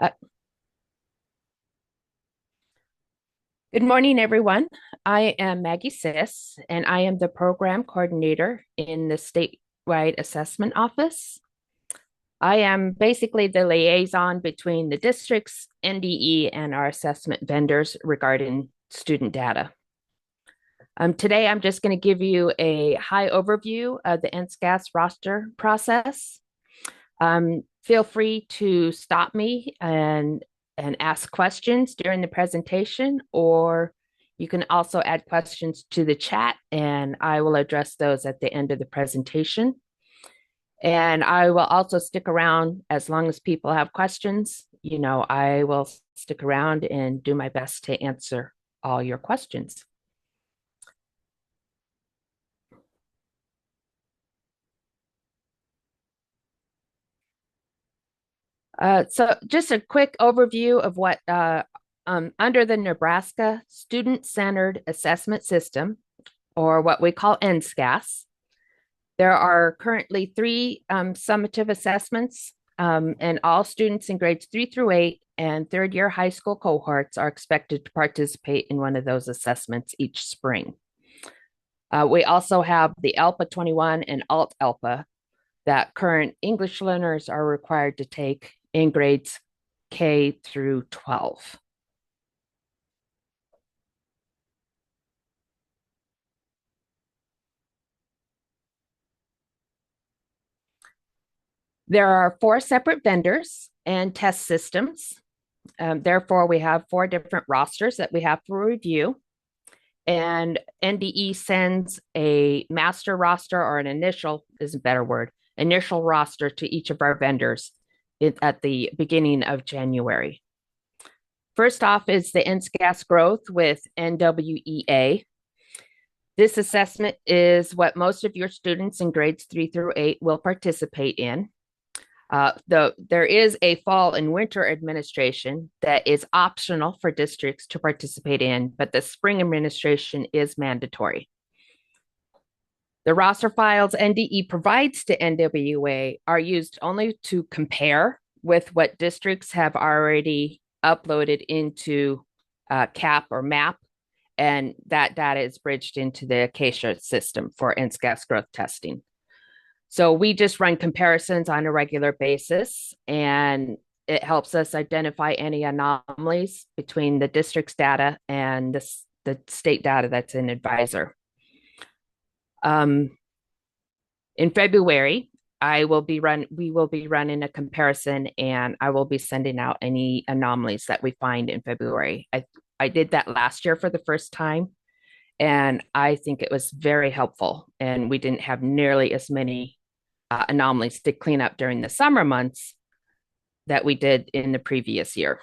Uh, Good morning, everyone. I am Maggie Siss, and I am the program coordinator in the statewide assessment office. I am basically the liaison between the districts, NDE, and our assessment vendors regarding student data. Today, I'm just going to give you a high overview of the NSCAS roster process. Feel free to stop me and ask questions during the presentation, or you can also add questions to the chat and I will address those at the end of the presentation. And I will also stick around as long as people have questions. I will stick around and do my best to answer all your questions. So just a quick overview of what under the Nebraska Student-Centered Assessment System, or what we call NSCAS, there are currently three summative assessments, and all students in grades 3 through 8 and third year high school cohorts are expected to participate in one of those assessments each spring. We also have the ALPA 21 and Alt ALPA that current English learners are required to take in grades K through 12. There are four separate vendors and test systems. Therefore, we have four different rosters that we have for review. And NDE sends a master roster, or an initial is a better word, initial roster to each of our vendors at the beginning of January. First off is the NSCAS growth with NWEA. This assessment is what most of your students in grades 3 through 8 will participate in. There is a fall and winter administration that is optional for districts to participate in, but the spring administration is mandatory. The roster files NDE provides to NWEA are used only to compare with what districts have already uploaded into CAP or MAP, and that data is bridged into the Acacia system for NSCAS growth testing. So we just run comparisons on a regular basis, and it helps us identify any anomalies between the district's data and the state data that's in Advisor. In February, we will be running a comparison, and I will be sending out any anomalies that we find in February. I did that last year for the first time, and I think it was very helpful. And we didn't have nearly as many anomalies to clean up during the summer months that we did in the previous year.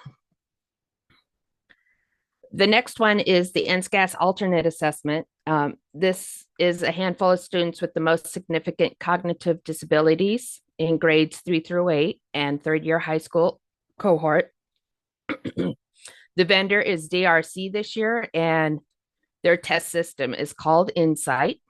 The next one is the NSCAS alternate assessment. This is a handful of students with the most significant cognitive disabilities in grades 3 through 8 and third year high school cohort. The vendor is DRC this year, and their test system is called Insight.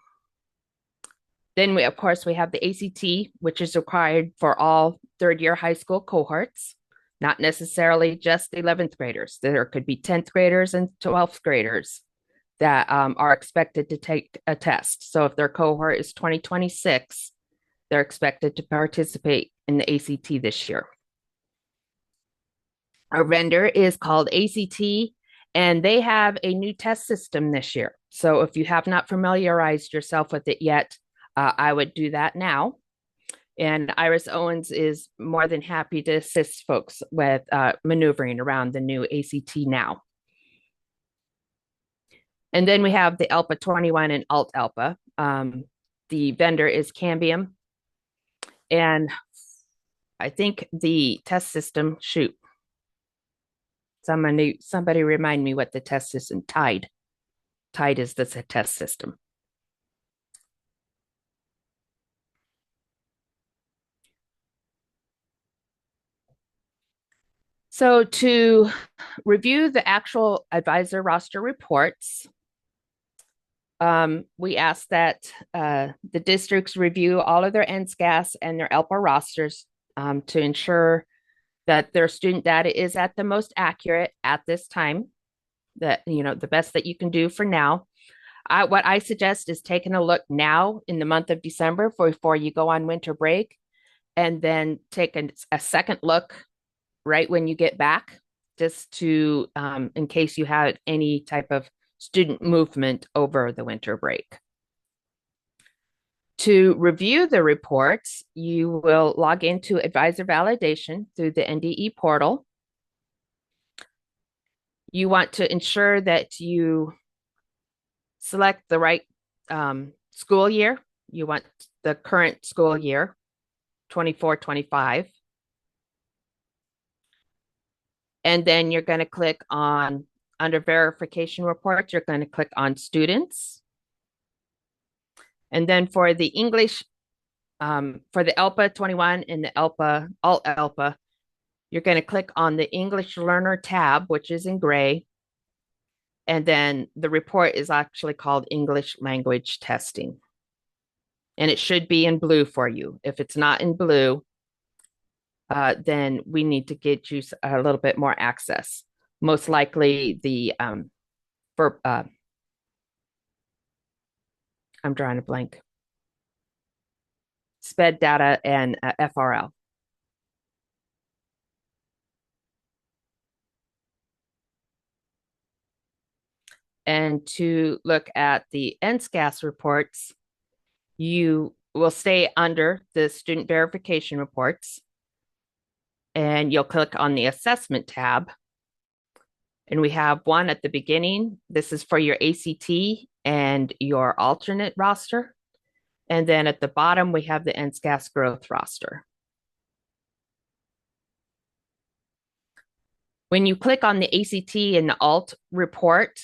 Then of course, we have the ACT, which is required for all third year high school cohorts, not necessarily just 11th graders. There could be 10th graders and 12th graders that are expected to take a test. So if their cohort is 2026, they're expected to participate in the ACT this year. Our vendor is called ACT, and they have a new test system this year. So if you have not familiarized yourself with it yet, I would do that now. And Iris Owens is more than happy to assist folks with maneuvering around the new ACT now. And then we have the ALPA 21 and Alt ALPA. The vendor is Cambium. And I think the test system, somebody remind me what the test system, Tide. Tide is the test system. So to review the actual advisor roster reports, we ask that the districts review all of their NSCAS and their ALPA rosters to ensure that their student data is at the most accurate at this time, that, the best that you can do for now. What I suggest is taking a look now in the month of December before you go on winter break, and then take a second look right when you get back, just to, in case you had any type of student movement over the winter break. To review the reports, you will log into Advisor Validation through the NDE portal. You want to ensure that you select the right school year. You want the current school year, 24-25. And then you're going to click on, under verification reports, you're going to click on students. And then for the English, for the ELPA 21 and the ELPA, Alt ELPA, you're going to click on the English Learner tab, which is in gray. And then the report is actually called English Language Testing. And it should be in blue for you. If it's not in blue, then we need to get you a little bit more access. Most likely the, I'm drawing a blank. SPED data and FRL. And to look at the NSCAS reports, you will stay under the student verification reports, and you'll click on the assessment tab. And we have one at the beginning. This is for your ACT and your alternate roster. And then at the bottom, we have the NSCAS growth roster. When you click on the ACT and the alt report,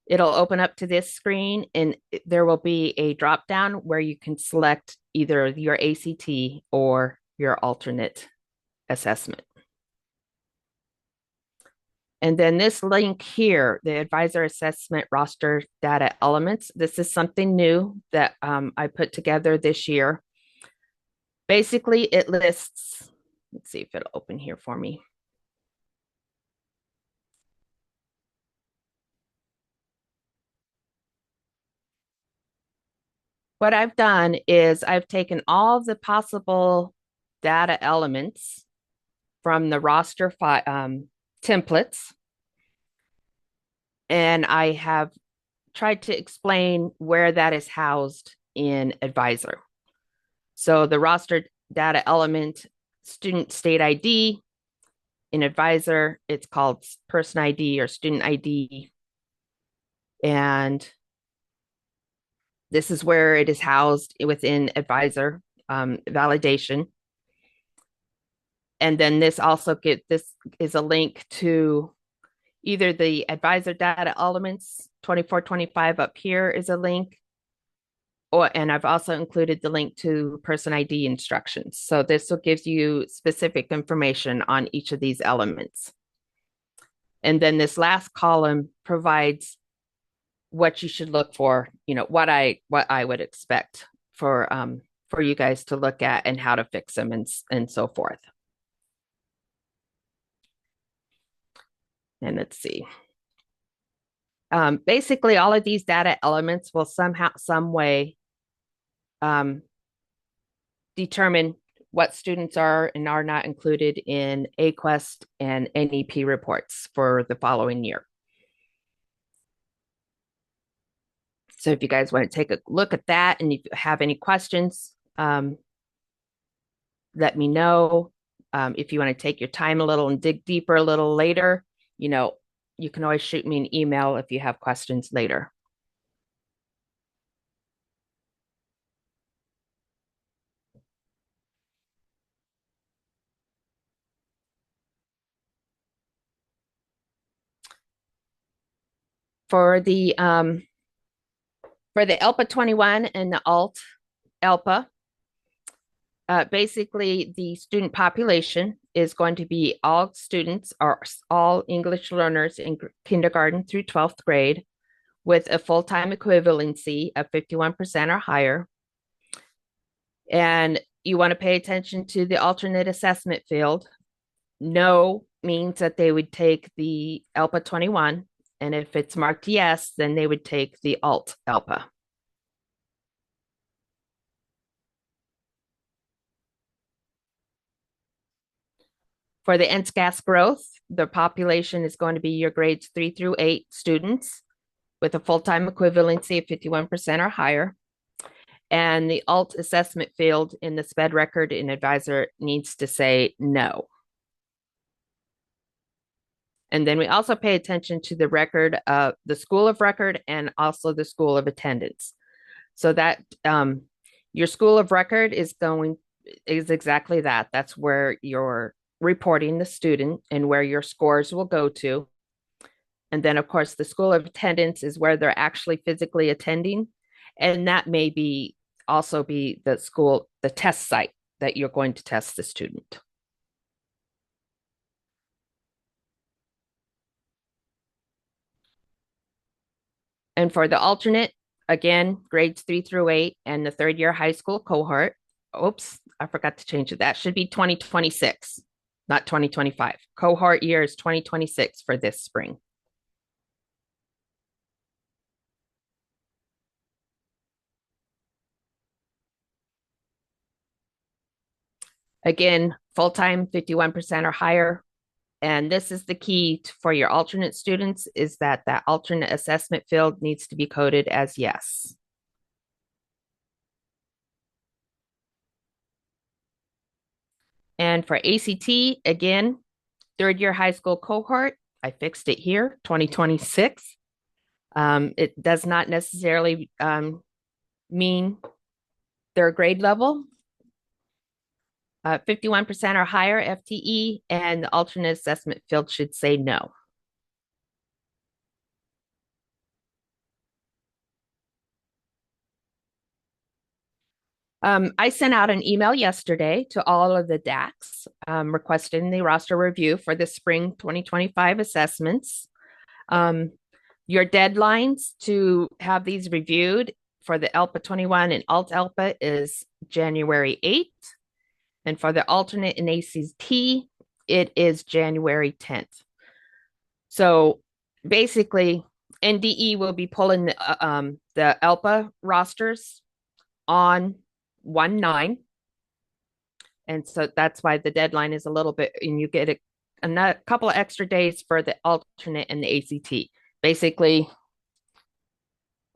it'll open up to this screen, and there will be a drop down where you can select either your ACT or your alternate assessment. And then this link here, the Advisor Assessment Roster Data Elements, this is something new that I put together this year. Basically, it lists, let's see if it'll open here for me. What I've done is I've taken all the possible data elements from the roster templates, and I have tried to explain where that is housed in Advisor. So the roster data element, student state ID, in Advisor, it's called person ID or student ID. And this is where it is housed within Advisor validation. And then this is a link to either the Advisor data elements 24-25 up here is a link, and I've also included the link to person ID instructions. So this will give you specific information on each of these elements. And then this last column provides what you should look for, what I would expect for you guys to look at and how to fix them and so forth. And let's see. Basically, all of these data elements will somehow, some way determine what students are and are not included in AQuest and NEP reports for the following year. So if you guys want to take a look at that, and if you have any questions, let me know. If you want to take your time a little and dig deeper a little later, you can always shoot me an email if you have questions later. For the ELPA 21 and the Alt ELPA, basically the student population is going to be all students or all English learners in kindergarten through 12th grade with a full-time equivalency of 51% or higher. And you want to pay attention to the alternate assessment field. No means that they would take the ELPA 21. And if it's marked yes, then they would take the alt ELPA. For the NSCAS growth, the population is going to be your grades 3 through 8 students with a full-time equivalency of 51% or higher. And the alt assessment field in the SPED record and advisor needs to say no. And then we also pay attention to the record, the school of record, and also the school of attendance. So that your school of record is exactly that. That's where you're reporting the student and where your scores will go to. And then, of course, the school of attendance is where they're actually physically attending. And that may be also be the school, the test site that you're going to test the student. And for the alternate, again, grades 3 through 8 and the third year high school cohort. Oops, I forgot to change it. That should be 2026, not 2025. Cohort year is 2026 for this spring. Again, full-time 51% or higher. And this is the key for your alternate students is that that alternate assessment field needs to be coded as yes. And for ACT, again, third year high school cohort, I fixed it here, 2026. It does not necessarily mean their grade level. 51% or higher FTE, and the alternate assessment field should say no. I sent out an email yesterday to all of the DACs requesting the roster review for the spring 2025 assessments. Your deadlines to have these reviewed for the ELPA 21 and Alt ELPA is January 8th. And for the alternate in ACT, it is January 10th. So basically, NDE will be pulling the ELPA rosters on 1/9. And so that's why the deadline is a little bit, and you get a couple of extra days for the alternate and the ACT. Basically,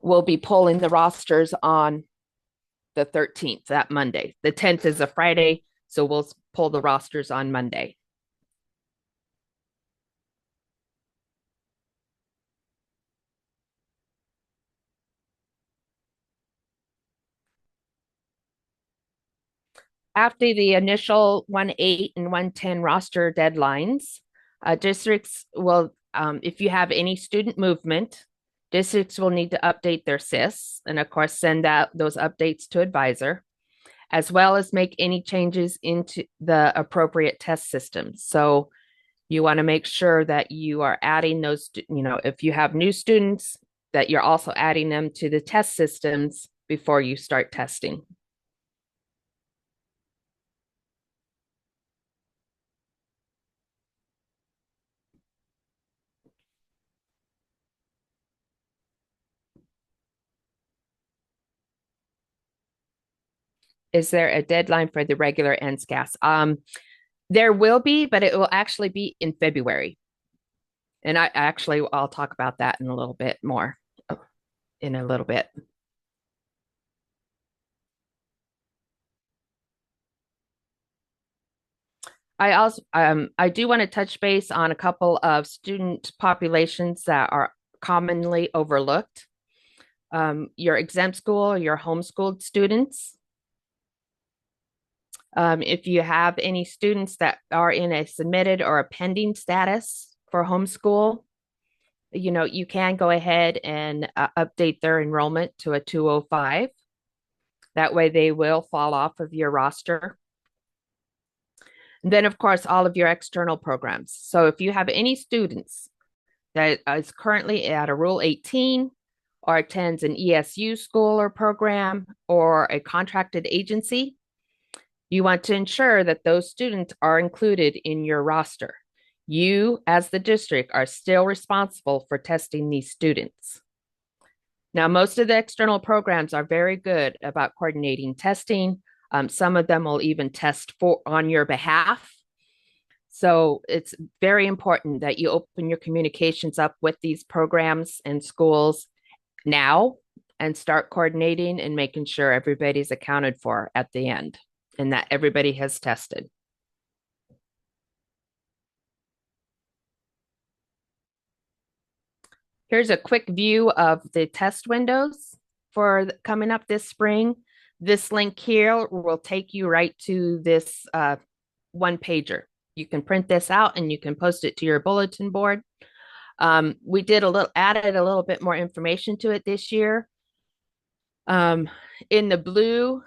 we'll be pulling the rosters on the 13th, that Monday. The 10th is a Friday, so we'll pull the rosters on Monday. After the initial 1/8 and 1/10 roster deadlines, districts will, if you have any student movement, districts will need to update their SIS and, of course, send out those updates to advisor, as well as make any changes into the appropriate test systems. So you want to make sure that you are adding those, if you have new students, that you're also adding them to the test systems before you start testing. Is there a deadline for the regular NSCAS? There will be, but it will actually be in February. And I'll talk about that in a little bit more in a little bit. I do want to touch base on a couple of student populations that are commonly overlooked. Your exempt school, your homeschooled students. If you have any students that are in a submitted or a pending status for homeschool, you can go ahead and update their enrollment to a 205. That way they will fall off of your roster. And then, of course, all of your external programs. So if you have any students that is currently at a Rule 18 or attends an ESU school or program or a contracted agency, You want to ensure that those students are included in your roster. You, as the district, are still responsible for testing these students. Now, most of the external programs are very good about coordinating testing. Some of them will even test on your behalf. So it's very important that you open your communications up with these programs and schools now and start coordinating and making sure everybody's accounted for at the end and that everybody has tested. Here's a quick view of the test windows for coming up this spring. This link here will take you right to this one pager. You can print this out and you can post it to your bulletin board. We added a little bit more information to it this year. In the blue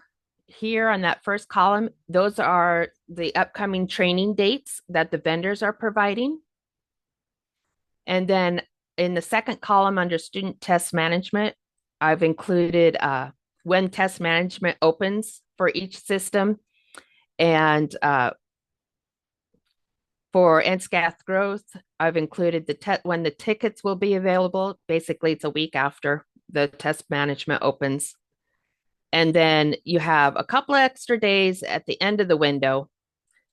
here on that first column, those are the upcoming training dates that the vendors are providing. And then in the second column under student test management, I've included when test management opens for each system and for NSCATH growth, I've included when the tickets will be available. Basically, it's a week after the test management opens. And then you have a couple of extra days at the end of the window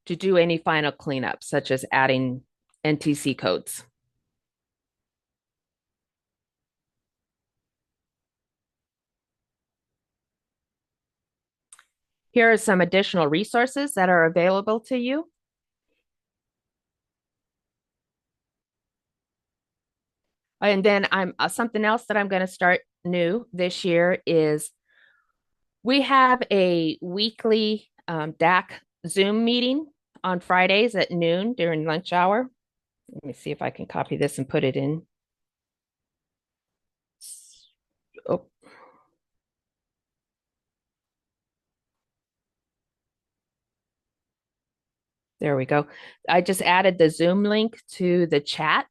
to do any final cleanup, such as adding NTC codes. Here are some additional resources that are available to you. And then I'm something else that I'm going to start new this year is we have a weekly DAC Zoom meeting on Fridays at noon during lunch hour. Let me see if I can copy this and put it in. Oh, there we go. I just added the Zoom link to the chat.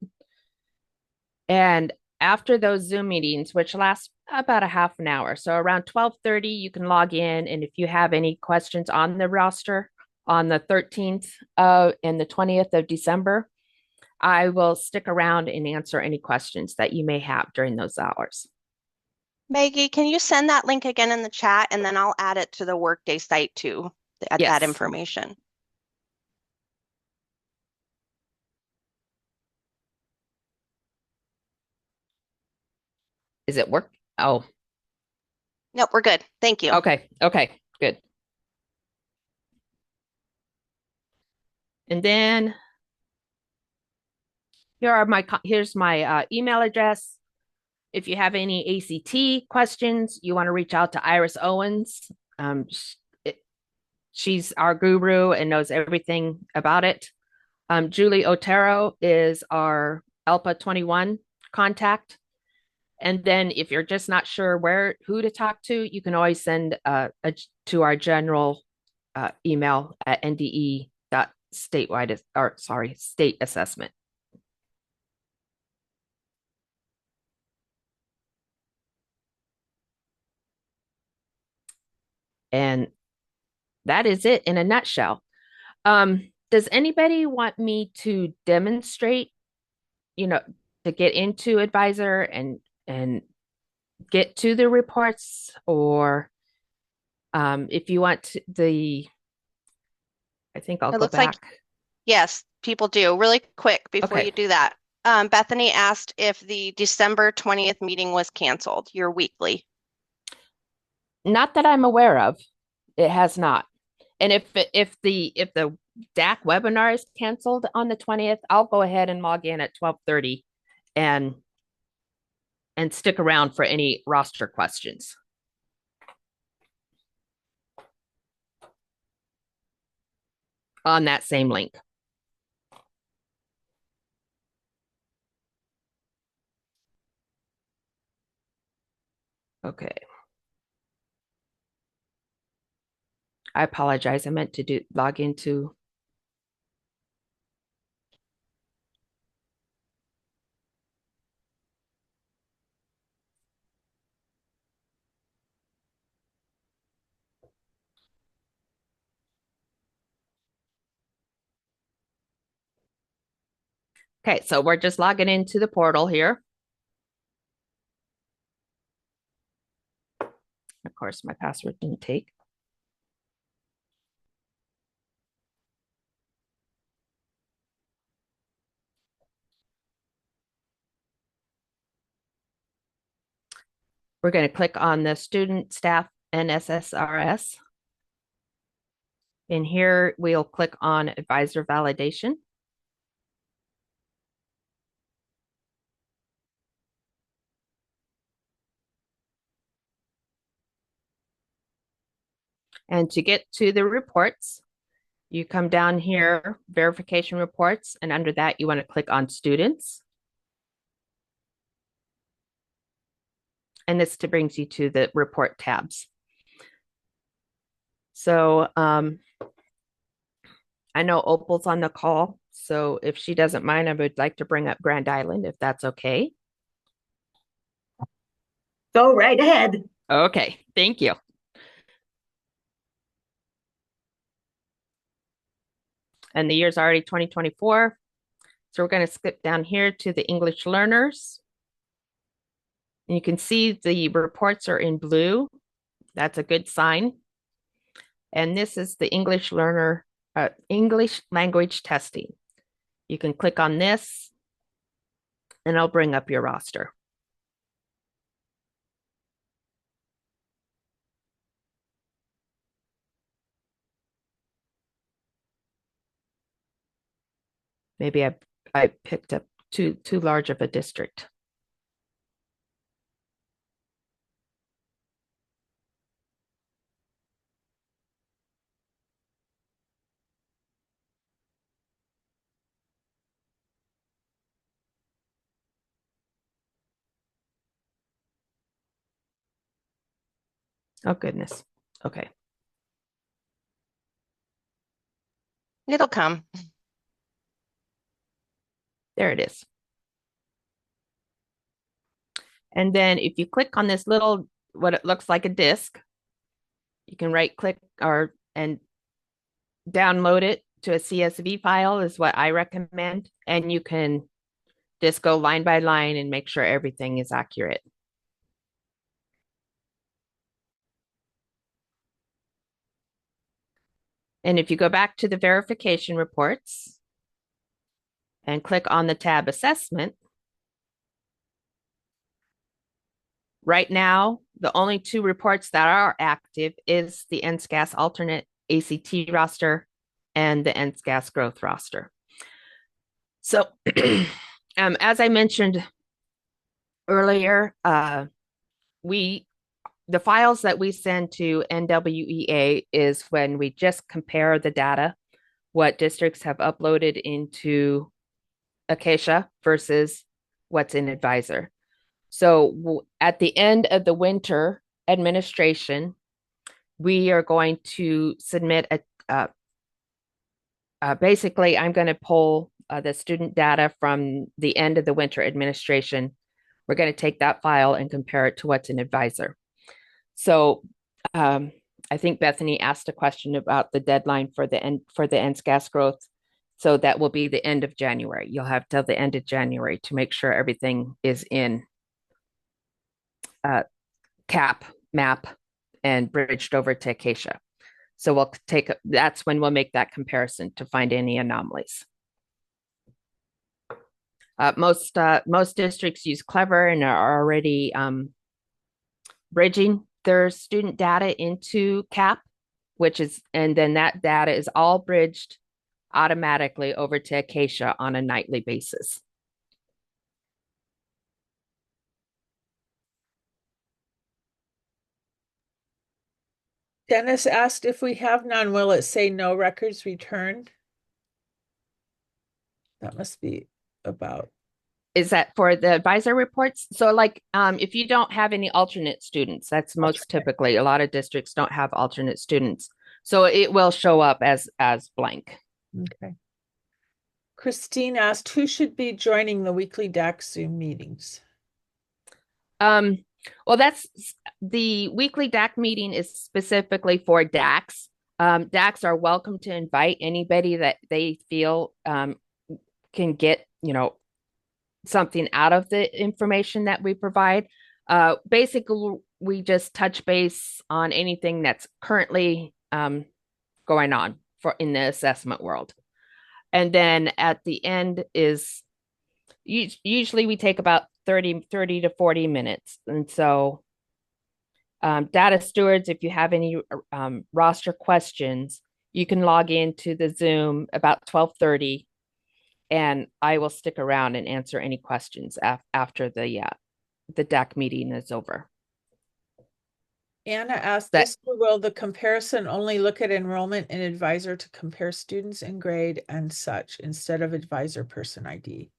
And after those Zoom meetings, which last about a half an hour, so around 12:30, you can log in. And if you have any questions on the roster on the 13th and the 20th of December, I will stick around and answer any questions that you may have during those hours. Maggie, can you send that link again in the chat and then I'll add it to the Workday site too, that Yes. information. Is it work? Oh, Nope, we're good. Thank you. okay. Okay, good. And then here's my email address. If you have any ACT questions, you want to reach out to Iris Owens. She's our guru and knows everything about it. Julie Otero is our ELPA 21 contact. And then if you're just not sure who to talk to, you can always send to our general email at state assessment. And that is it in a nutshell. Does anybody want me to demonstrate, to get into Advisor and get to the reports, or if you want I think I'll go back. Yes, people do. Really quick before you do that. Bethany asked if the December 20th meeting was canceled, your weekly. Not that I'm aware of. It has not. And if the DAC webinar is canceled on the 20th, I'll go ahead and log in at 12:30 and stick around for any roster questions. On that same link. Okay. I apologize. I meant to log into. Okay, so we're just logging into the portal here. Of course, my password didn't take. We're going to click on the student, staff, and SSRS. In here, we'll click on advisor validation. And to get to the reports, you come down here, verification reports, and under that, you want to click on students. And this brings you to the report tabs. So I know Opal's on the call, so if she doesn't mind, I would like to bring up Grand Island, if that's okay. Go right ahead. Okay, thank you. And the year's already 2024. So we're going to skip down here to the English learners. And you can see the reports are in blue. That's a good sign. And this is the English learner, English language testing. You can click on this and I'll bring up your roster. Maybe I picked up too large of a district. Oh, goodness. Okay. It'll come. There it is. And then if you click on this little, what it looks like a disk, you can right click and download it to a CSV file is what I recommend. And you can just go line by line and make sure everything is accurate. And if you go back to the verification reports and click on the tab assessment, right now, the only two reports that are active is the NSCAS alternate ACT roster and the NSCAS growth roster. So as I mentioned earlier, the files that we send to NWEA is when we just compare the data, what districts have uploaded into Acacia versus what's in Advisor. So at the end of the winter administration, we are going to submit basically, I'm going to pull the student data from the end of the winter administration. We're going to take that file and compare it to what's in Advisor. So I think Bethany asked a question about the deadline for the NSCAS growth. So that will be the end of January. You'll have till the end of January to make sure everything is in CAP, MAP, and bridged over to Acacia. So that's when we'll make that comparison to find any anomalies. Most districts use Clever and are already bridging their student data into CAP, and then that data is all bridged automatically over to Acacia on a nightly basis. Dennis asked if we have none, will it say no records returned? That must be about. Is that for the advisor reports? So like if you don't have any alternate students, that's most typically, a lot of districts don't have alternate students. So it will show up as blank. Okay. Christine asked, who should be joining the weekly DAC Zoom meetings? Well, that's the weekly DAC meeting is specifically for DACs. DACs are welcome to invite anybody that they feel can get something out of the information that we provide. Basically, we just touch base on anything that's currently going on in the assessment world. And then at the end is usually we take about 30 to 40 minutes. And so data stewards, if you have any roster questions, you can log into the Zoom about 12:30, and I will stick around and answer any questions after the DAC meeting is over. Anna asked, this will the comparison only look at enrollment and advisor to compare students in grade and such instead of advisor person ID?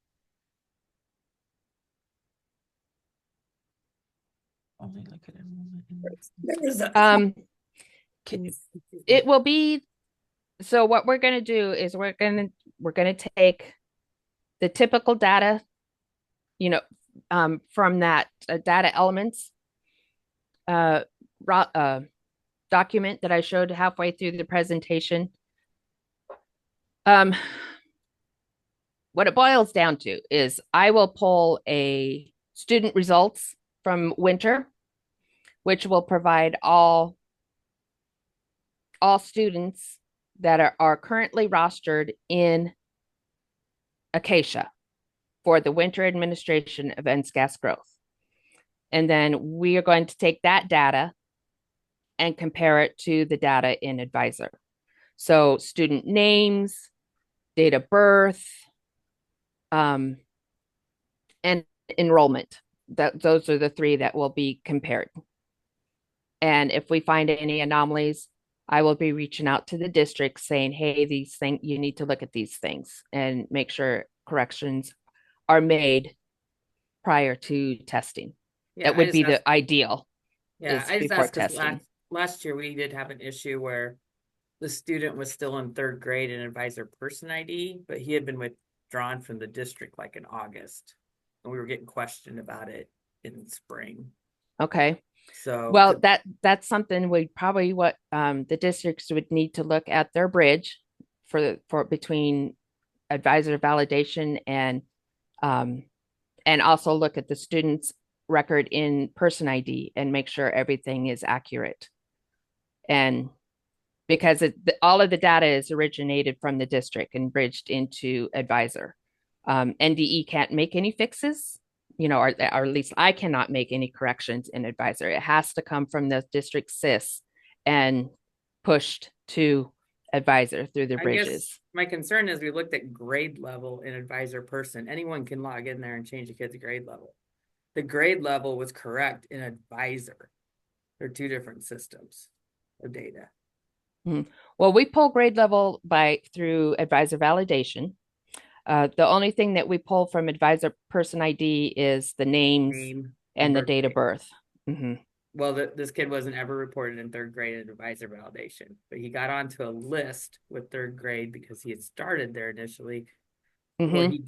Only look at enrollment. Can you? It will be. So what we're going to do is we're going to take the typical data, from that data elements document that I showed halfway through the presentation. What it boils down to is I will pull a student results from winter, which will provide all students that are currently rostered in Acacia for the winter administration of NSCAS growth. And then we are going to take that data and compare it to the data in Advisor. So student names, date of birth, and enrollment. Those are the three that will be compared. And if we find any anomalies, I will be reaching out to the district saying, hey, these things, you need to look at these things and make sure corrections are made prior to testing. Yeah, that would be the ideal. Yeah, I just before asked because testing. last year we did have an issue where the student was still in third grade and advisor person ID, but he had been withdrawn from the district like in August. And we were getting questioned about it in spring. Okay. So well, that's something what the districts would need to look at their bridge for between advisor validation and also look at the student's record in person ID and make sure everything is accurate. And because all of the data is originated from the district and bridged into advisor. NDE can't make any fixes, or at least I cannot make any corrections in advisor. It has to come from the district SIS and pushed to advisor through the bridges. I guess my concern is we looked at grade level in advisor person. Anyone can log in there and change a kid's grade level. The grade level was correct in advisor. They're two different systems of data. Mm-hmm. Well, we pull grade level through advisor validation. The only thing that we pull from advisor person ID is the names and the date of birth. Mm-hmm. Well, this kid wasn't ever reported in third grade at advisor validation, but he got onto a list with third grade because he had started there initially. Mm-hmm.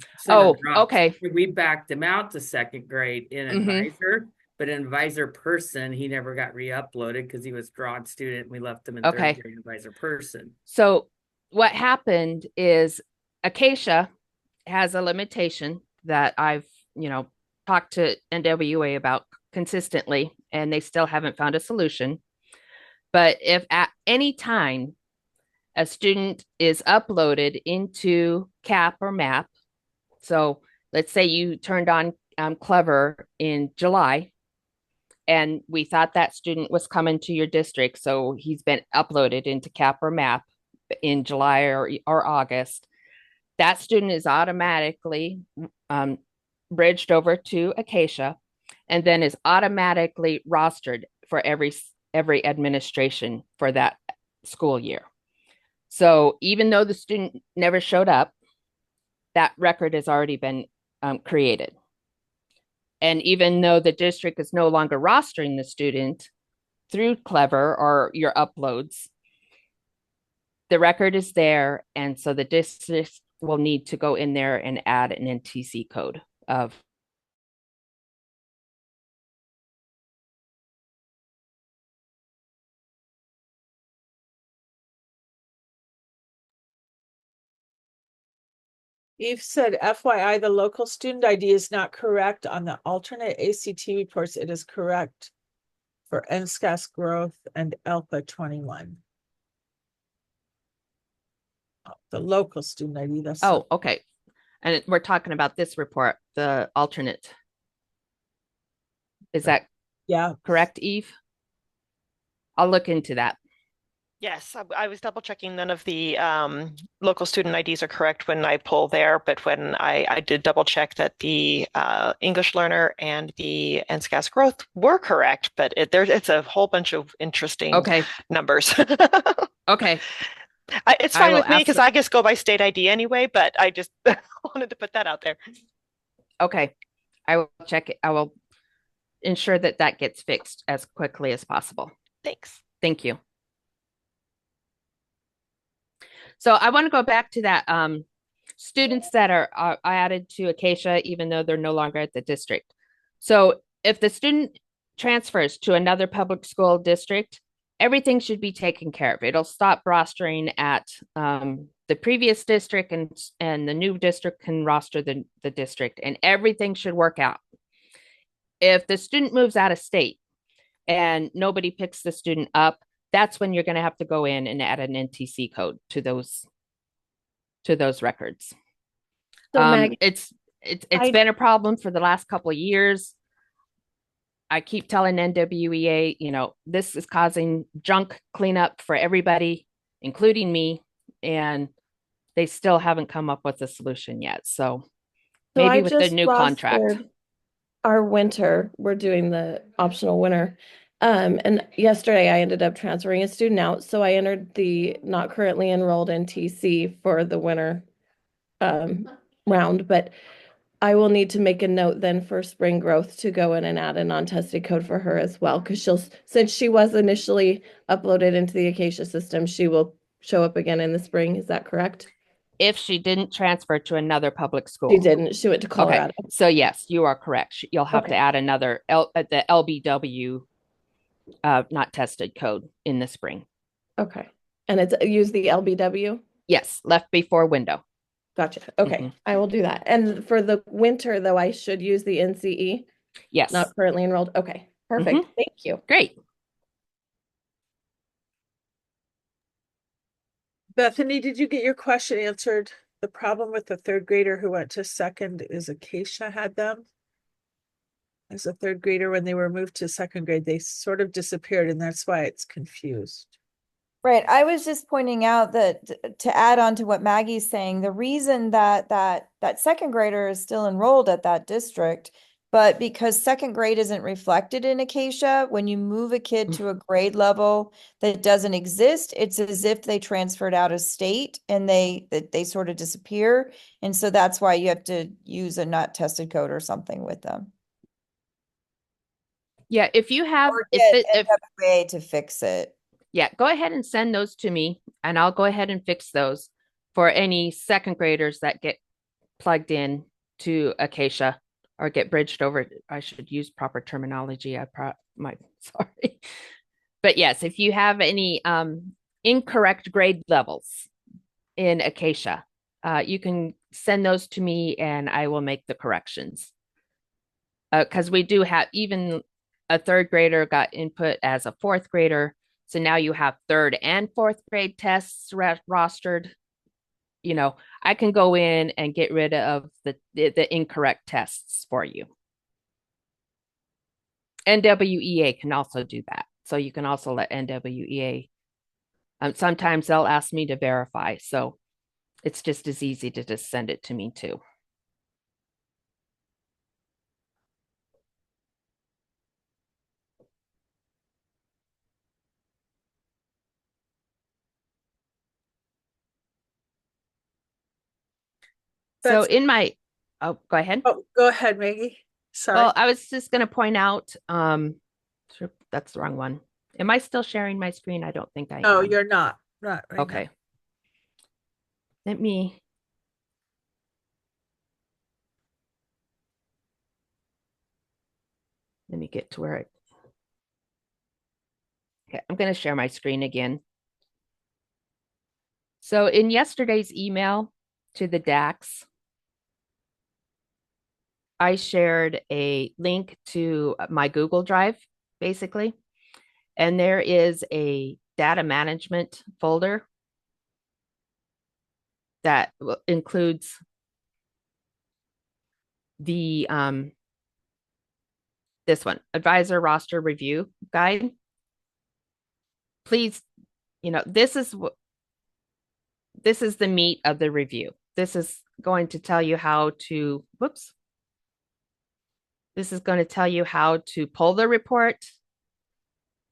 Okay. We backed him out to second grade in advisor, but in advisor person, he never got re-uploaded because he was drawn student. And we left him in third grade advisor person. So what happened is Acacia has a limitation that I've, talked to NWA about consistently, and they still haven't found a solution. But if at any time a student is uploaded into CAP or MAP, so let's say you turned on Clever in July, and we thought that student was coming to your district, so he's been uploaded into CAP or MAP in July or August, that student is automatically bridged over to Acacia and then is automatically rostered for every administration for that school year. So even though the student never showed up, that record has already been created. And even though the district is no longer rostering the student through Clever or your uploads, the record is there. And so the district will need to go in there and add an NTC code of Eve said, FYI, the local student ID is not correct on the alternate ACT reports. It is correct for NSCAS growth and ELPA 21. Oh, the local student ID, that's Oh, okay. And we're talking about this report, the alternate. Is that yeah. correct, Eve? I'll look into that. Yes, I was double checking. None of the local student IDs are correct when I pull there, but when I did double check that the English learner and the NSCAS growth were correct, but it's a whole bunch of interesting Okay. numbers. Okay. It's I fine will with me ask because I just go by state ID anyway, but I just wanted to put that out there. Okay. I will check it. I will ensure that that gets fixed as quickly as possible. Thanks. Thank you. So I want to go back to that students that are added to Acacia, even though they're no longer at the district. So if the student transfers to another public school district, everything should be taken care of. It'll stop rostering at the previous district, and the new district can roster the district, and everything should work out. If the student moves out of state and nobody picks the student up, that's when you're going to have to go in and add an NTC code to those records. So Meg, It's been a problem for the last couple of years. I keep telling NWEA, this is causing junk cleanup for everybody, including me, and they still haven't come up with a solution yet. So maybe with the new contract. Our winter, we're doing the optional winter. And yesterday I ended up transferring a student out. So I entered the not currently enrolled NTC for the winter round, but I will need to make a note then for spring growth to go in and add a non-tested code for her as well. Because since she was initially uploaded into the Acacia system, she will show up again in the spring. Is that correct? If she didn't transfer to another public school. She didn't. She went to Colorado. Okay. So yes, you are correct. You'll have to add another the LBW not tested code in the spring. Okay. And it's use the LBW? Yes, left before window. Gotcha. Okay. I will do that. And for the winter though, I should use the NCE? Yes. Not currently enrolled. Okay. Perfect. Thank you. Great. Bethany, did you get your question answered? The problem with the third grader who went to second is Acacia had them. As a third grader, when they were moved to second grade, they sort of disappeared, and that's why it's confused. Right. I was just pointing out that to add on to what Maggie's saying, the reason that second grader is still enrolled at that district, but because second grade isn't reflected in Acacia, when you move a kid to a grade level that doesn't exist, it's as if they transferred out of state and they sort of disappear. And so that's why you have to use a not tested code or something with them. Yeah, if you have Or get NWA to fix it. Yeah, go ahead and send those to me, and I'll go ahead and fix those for any second graders that get plugged in to Acacia or get bridged over. I should use proper terminology. Sorry. But yes, if you have any incorrect grade levels in Acacia, you can send those to me and I will make the corrections. Because we do have even a third grader got input as a fourth grader. So now you have third and fourth grade tests rostered. I can go in and get rid of the incorrect tests for you. NWEA can also do that. So you can also let NWEA. Sometimes they'll ask me to verify. So it's just as easy to just send it to me too. So in my, go ahead. Oh, go ahead, Maggie. Sorry. Well, I was just going to point out, that's the wrong one. Am I still sharing my screen? I don't think I am. No, you're not. Not right Okay. now. Let me get to where okay, I'm going to share my screen again. So in yesterday's email to the DAX, I shared a link to my Google Drive, basically, and there is a data management folder that includes the this one, advisor roster review guide. Please, this is the meat of the review. This is going to tell you how to, this is going to tell you how to pull the report,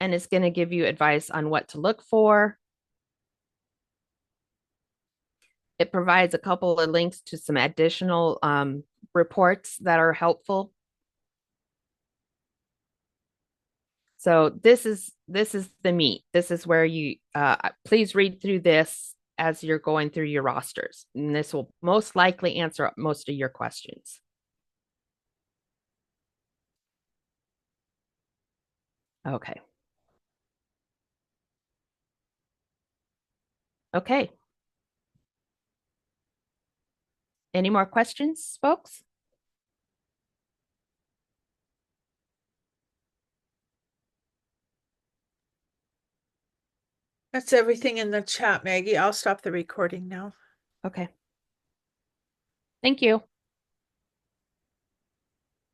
and it's going to give you advice on what to look for. It provides a couple of links to some additional reports that are helpful. So this is the meat. This is where you please read through this as you're going through your rosters, and this will most likely answer most of your questions. Okay. Okay. Any more questions, folks? That's everything in the chat, Maggie. I'll stop the recording now. Okay. Thank you.